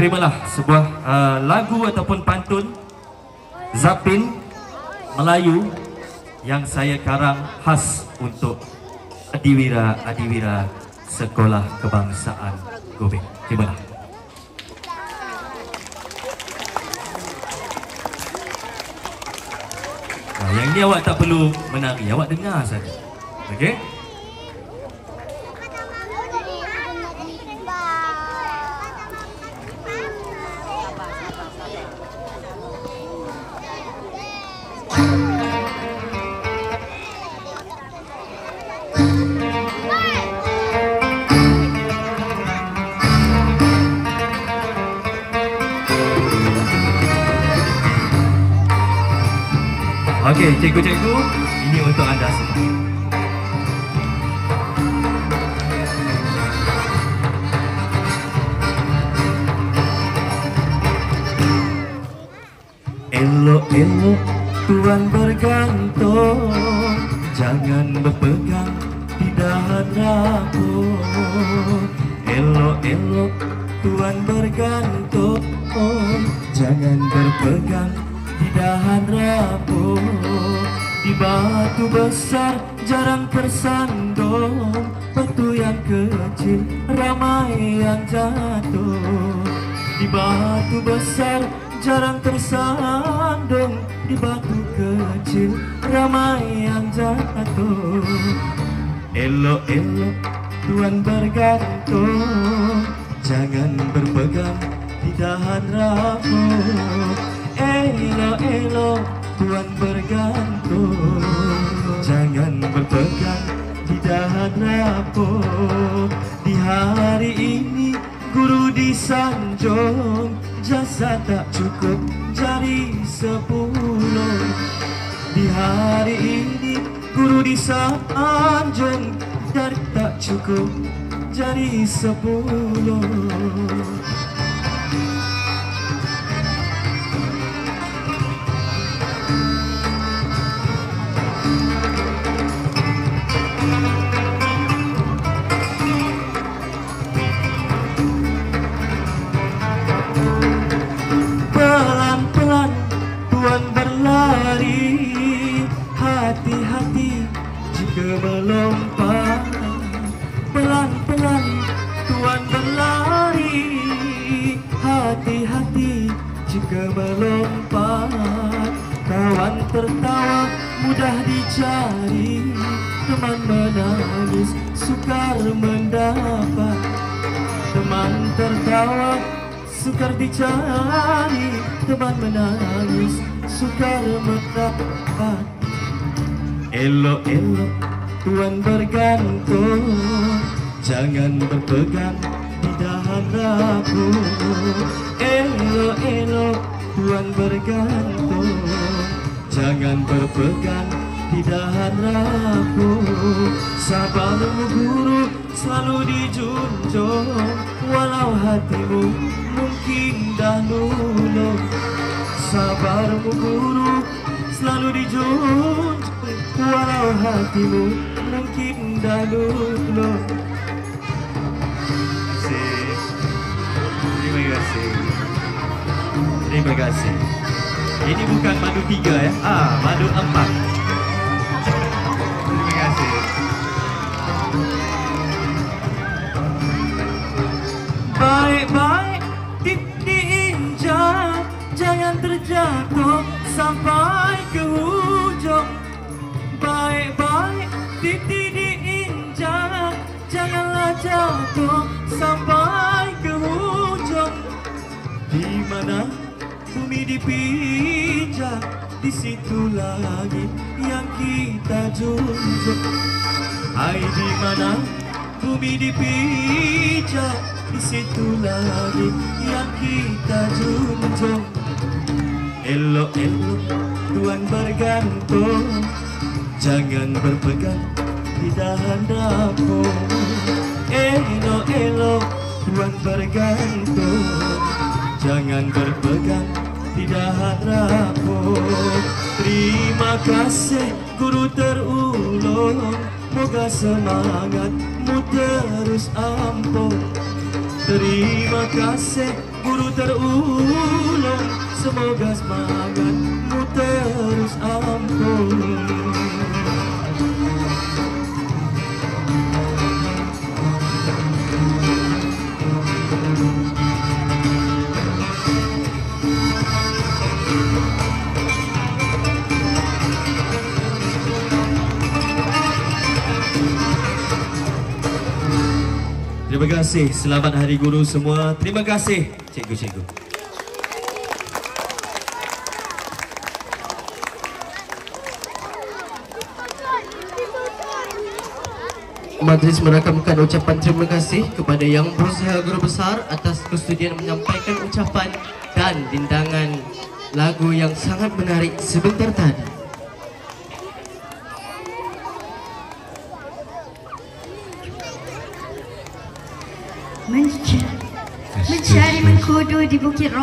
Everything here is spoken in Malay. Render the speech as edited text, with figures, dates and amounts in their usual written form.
terimalah sebuah lagu ataupun pantun Zapin Melayu yang saya karang khas untuk adiwira Sekolah Kebangsaan Gobek. Terimalah. Yang ni awak tak perlu menari, awak dengar saja. Okey? Okey, cikgu-cikgu, ini untuk anda semua. Elok-elok Tuan bergantung, jangan berpegang di dahan rapor. Elok-elok Tuan bergantung, jangan berpegang di dahan rapor. Di batu besar jarang tersandung, batu yang kecil ramai yang jatuh. Di batu besar jarang tersandung, di batu kecil ramai yang jatuh. Elok-elok Tuan bergantung, jangan berpegang di dahan rapor. Elok-elok Tuan bergantung, jangan berpegang di dahan rapor. Di hari ini guru disanjung, jasa tak cukup jari 10. Di hari ini guru disanjung, jari tak cukup jari 10. Pelan-pelan Tuan berlari, hati-hati jika melompat. Pelan-pelan Tuan berlari, hati-hati jika melompat. Kawan tertawa mudah dicari, teman menangis sukar mendapat. Teman tertawa sukar dicari, teman menangis sukar mendapat. Elok-elok Tuan bergantung, jangan berpegang di dahan rapor. Elok-elok Tuan bergantung, jangan berpegang di dahan rapor. Sabarmu guru selalu dijunjung, walau hatimu mungkin dah luluh. Sabarmu guru selalu dijunjung, walau hatimu mungkin dah luluh. Terima kasih. Terima kasih. Ini bukan madu 3 ya. Madu 4. Terima kasih. Baik-baik diinjak, jangan terjatuh sampai ke hujung. Baik-baik diinjak, janganlah jatuh sampai ke hujung. Di mana bumi dipijak, di situ lagi yang kita junjung. Hai, di mana bumi dipijak, di situ lagi yang kita junjung. Elok-elok Tuan bergantung, jangan berpegang di dahan rapor. Elok-elok Tuan bergantung, jangan berpegang di dahan rapor. Terima kasih guru terulung, moga semangatmu terus ampuh. Terima kasih guru terulang, semoga semangatmu terus ampuh. Terima kasih, selamat Hari Guru semua. Terima kasih cikgu-cikgu. Majlis merakamkan ucapan terima kasih kepada Yang Berusaha Guru Besar atas kesudian menyampaikan ucapan dan rindangan lagu yang sangat menarik sebentar tadi. Mencari mengkudu di Bukit Rock.